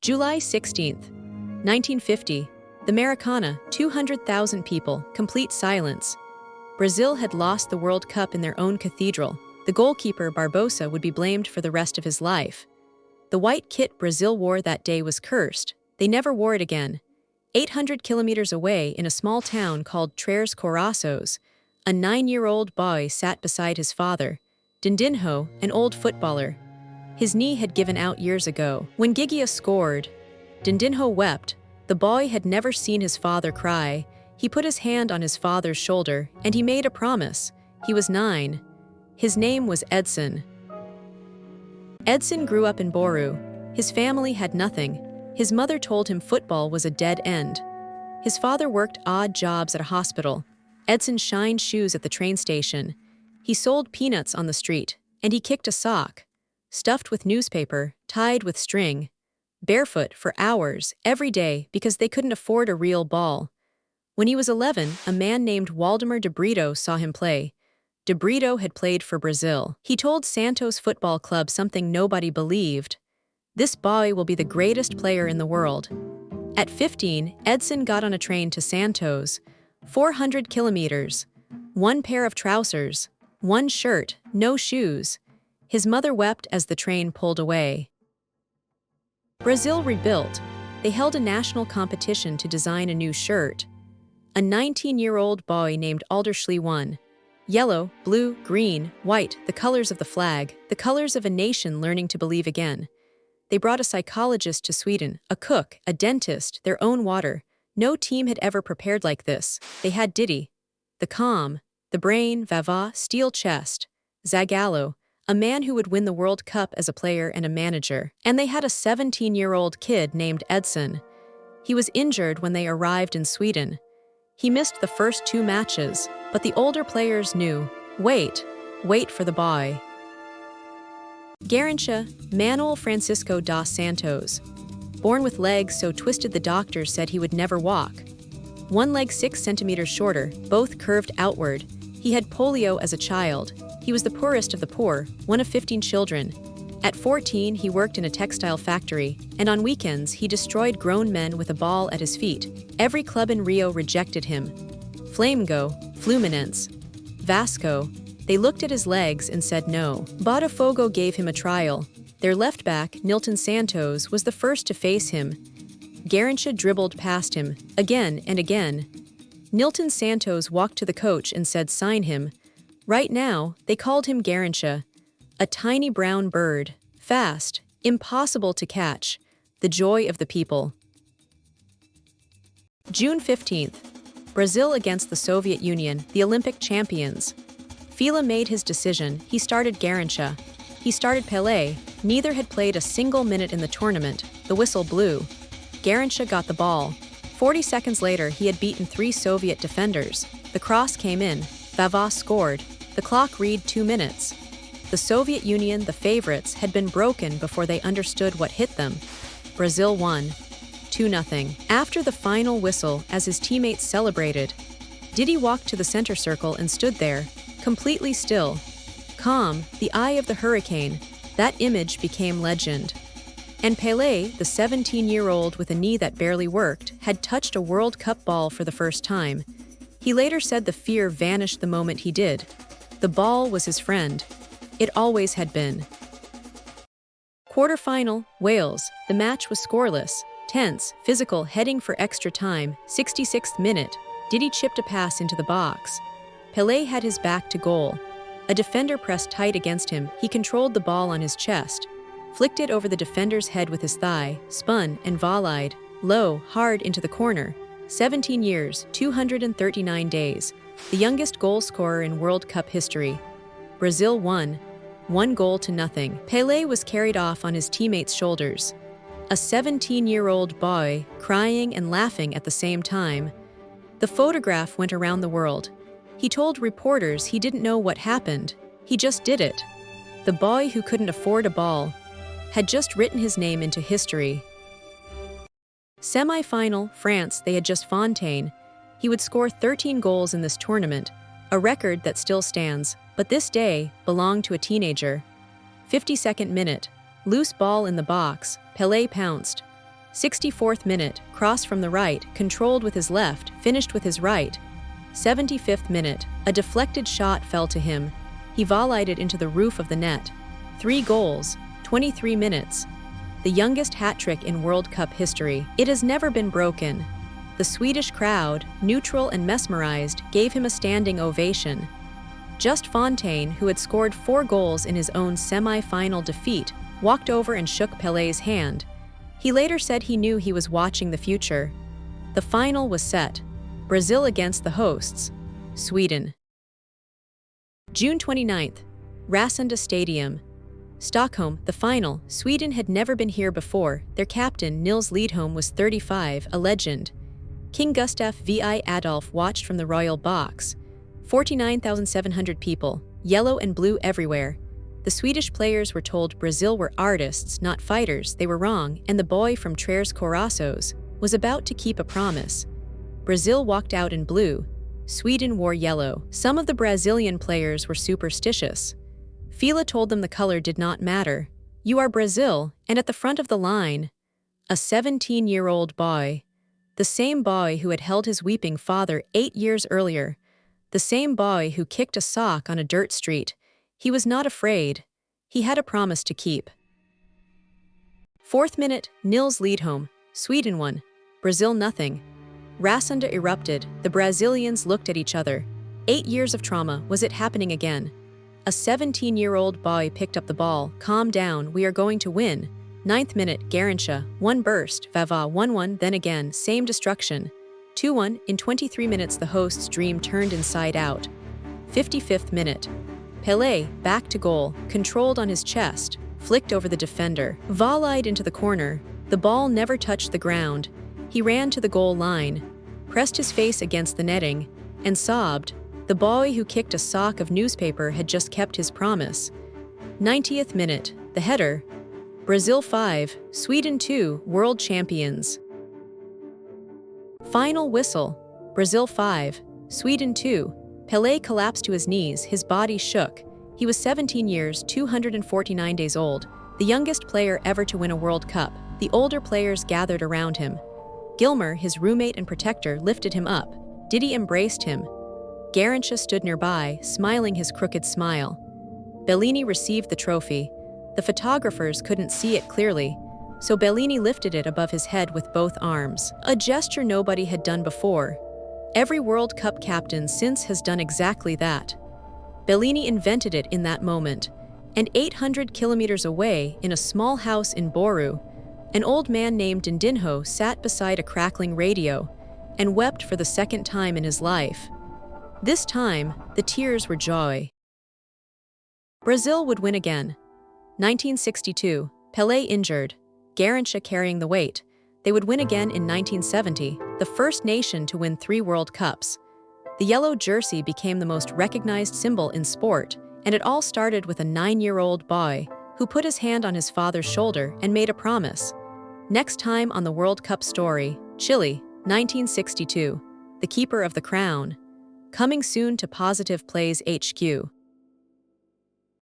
July 16th, 1950, the Maracanã, 200,000 people, complete silence. Brazil had lost the World Cup in their own cathedral. The goalkeeper, Barbosa, would be blamed for the rest of his life. The white kit Brazil wore that day was cursed. They never wore it again. 800 kilometers away, in a small town called Três Corações, a 9-year-old boy sat beside his father, Dindinho, an old footballer. His knee had given out years ago. When Gigia scored, Dindinho wept. The boy had never seen his father cry. He put his hand on his father's shoulder, and he made a promise. He was 9. His name was Edson. Edson grew up in Bauru. His family had nothing. His mother told him football was a dead end. His father worked odd jobs at a hospital. Edson shined shoes at the train station. He sold peanuts on the street, and he kicked a sock, stuffed with newspaper, tied with string, barefoot for hours, every day, because they couldn't afford a real ball. When he was 11, a man named Waldemar de Brito saw him play. De Brito had played for Brazil. He told Santos Football Club something nobody believed. This boy will be the greatest player in the world. At 15, Edson got on a train to Santos. 400 kilometers. 1 pair of trousers. 1 shirt, no shoes. His mother wept as the train pulled away. Brazil rebuilt. They held a national competition to design a new shirt. A 19-year-old boy named Aldersley won. Yellow, blue, green, white, the colors of the flag, the colors of a nation learning to believe again. They brought a psychologist to Sweden, a cook, a dentist, their own water. No team had ever prepared like this. They had Didi, the calm, the brain, Vavá, steel chest, Zagallo, a man who would win the World Cup as a player and a manager. And they had a 17-year-old kid named Edson. He was injured when they arrived in Sweden. He missed the first 2 matches, but the older players knew, wait for the boy. Garrincha, Manuel Francisco dos Santos. Born with legs so twisted the doctors said he would never walk. 1 leg 6 centimeters shorter, both curved outward. He had polio as a child. He was the poorest of the poor, one of 15 children. At 14, he worked in a textile factory, and on weekends, he destroyed grown men with a ball at his feet. Every club in Rio rejected him. Flamengo, Fluminense, Vasco. They looked at his legs and said no. Botafogo gave him a trial. Their left back, Nilton Santos, was the first to face him. Garrincha dribbled past him, again and again. Nilton Santos walked to the coach and said sign him. Right now, they called him Garrincha. A tiny brown bird, fast, impossible to catch. The joy of the people. June 15th. Brazil against the Soviet Union, the Olympic champions. Fila made his decision. He started Garrincha. He started Pelé. Neither had played a single minute in the tournament. The whistle blew. Garrincha got the ball. 40 seconds later, he had beaten 3 Soviet defenders. The cross came in. Vavá scored. The clock read 2 minutes. The Soviet Union, the favorites, had been broken before they understood what hit them. Brazil won. 2-0. After the final whistle, as his teammates celebrated, Didi walked to the center circle and stood there, completely still. Calm, the eye of the hurricane. That image became legend. And Pelé, the 17-year-old with a knee that barely worked, had touched a World Cup ball for the first time. He later said the fear vanished the moment he did. The ball was his friend. It always had been. Quarterfinal, Wales. The match was scoreless, tense, physical, heading for extra time. 66th minute. Didi chipped a pass into the box. Pelé had his back to goal. A defender pressed tight against him. He controlled the ball on his chest, flicked it over the defender's head with his thigh, spun and volleyed, low, hard into the corner. 17 years, 239 days. The youngest goal scorer in World Cup history. Brazil won, 1-0. Pelé was carried off on his teammates' shoulders. A 17-year-old boy, crying and laughing at the same time. The photograph went around the world. He told reporters he didn't know what happened. He just did it. The boy who couldn't afford a ball had just written his name into history. Semi-final, France. They had just Fontaine. He would score 13 goals in this tournament, a record that still stands, but this day belonged to a teenager. 52nd minute. Loose ball in the box. Pelé pounced. 64th minute, cross from the right, controlled with his left, finished with his right. 75th minute, a deflected shot fell to him. He volleyed it into the roof of the net. 3 goals, 23 minutes. The youngest hat-trick in World Cup history. It has never been broken. The Swedish crowd, neutral and mesmerized, gave him a standing ovation. Just Fontaine, who had scored 4 goals in his own semi-final defeat, walked over and shook Pelé's hand. He later said he knew he was watching the future. The final was set. Brazil against the hosts, Sweden. June 29th, Rasunda Stadium, Stockholm, the final. Sweden had never been here before. Their captain, Nils Lidholm, was 35, a legend. King Gustaf VI Adolf watched from the royal box. 49,700 people, yellow and blue everywhere. The Swedish players were told Brazil were artists, not fighters. They were wrong, and the boy from Tres Corações was about to keep a promise. Brazil walked out in blue. Sweden wore yellow. Some of the Brazilian players were superstitious. Fila told them the color did not matter. You are Brazil, and at the front of the line, a 17-year-old boy. The same boy who had held his weeping father 8 years earlier. The same boy who kicked a sock on a dirt street. He was not afraid. He had a promise to keep. 4th minute, Nils Lidholm. Sweden won. Brazil nothing. Rasunda erupted. The Brazilians looked at each other. 8 years of trauma. Was it happening again? A 17-year-old boy picked up the ball. Calm down, we are going to win. 9th minute, Garrincha. 1 burst. Vava 1-1, then again, same destruction. 2-1, in 23 minutes the host's dream turned inside out. 55th minute. Pelé, back to goal, controlled on his chest, flicked over the defender, volleyed into the corner. The ball never touched the ground. He ran to the goal line, pressed his face against the netting, and sobbed. The boy who kicked a sock of newspaper had just kept his promise. 90th minute, the header. Brazil 5, Sweden 2, world champions. Final whistle. Brazil 5, Sweden 2. Pelé collapsed to his knees, his body shook. He was 17 years, 249 days old, the youngest player ever to win a World Cup. The older players gathered around him. Gilmer, his roommate and protector, lifted him up. Didi embraced him. Garrincha stood nearby, smiling his crooked smile. Bellini received the trophy. The photographers couldn't see it clearly, so Bellini lifted it above his head with both arms, a gesture nobody had done before. Every World Cup captain since has done exactly that. Bellini invented it in that moment, and 800 kilometers away, in a small house in Bauru, an old man named Dindinho sat beside a crackling radio and wept for the 2nd time in his life. This time, the tears were joy. Brazil would win again. 1962, Pelé injured, Garrincha carrying the weight. They would win again in 1970, the first nation to win 3 World Cups. The yellow jersey became the most recognized symbol in sport, and it all started with a 9-year-old boy who put his hand on his father's shoulder and made a promise. Next time on the World Cup story, Chile, 1962, the keeper of the crown. Coming soon to Positive Plays HQ.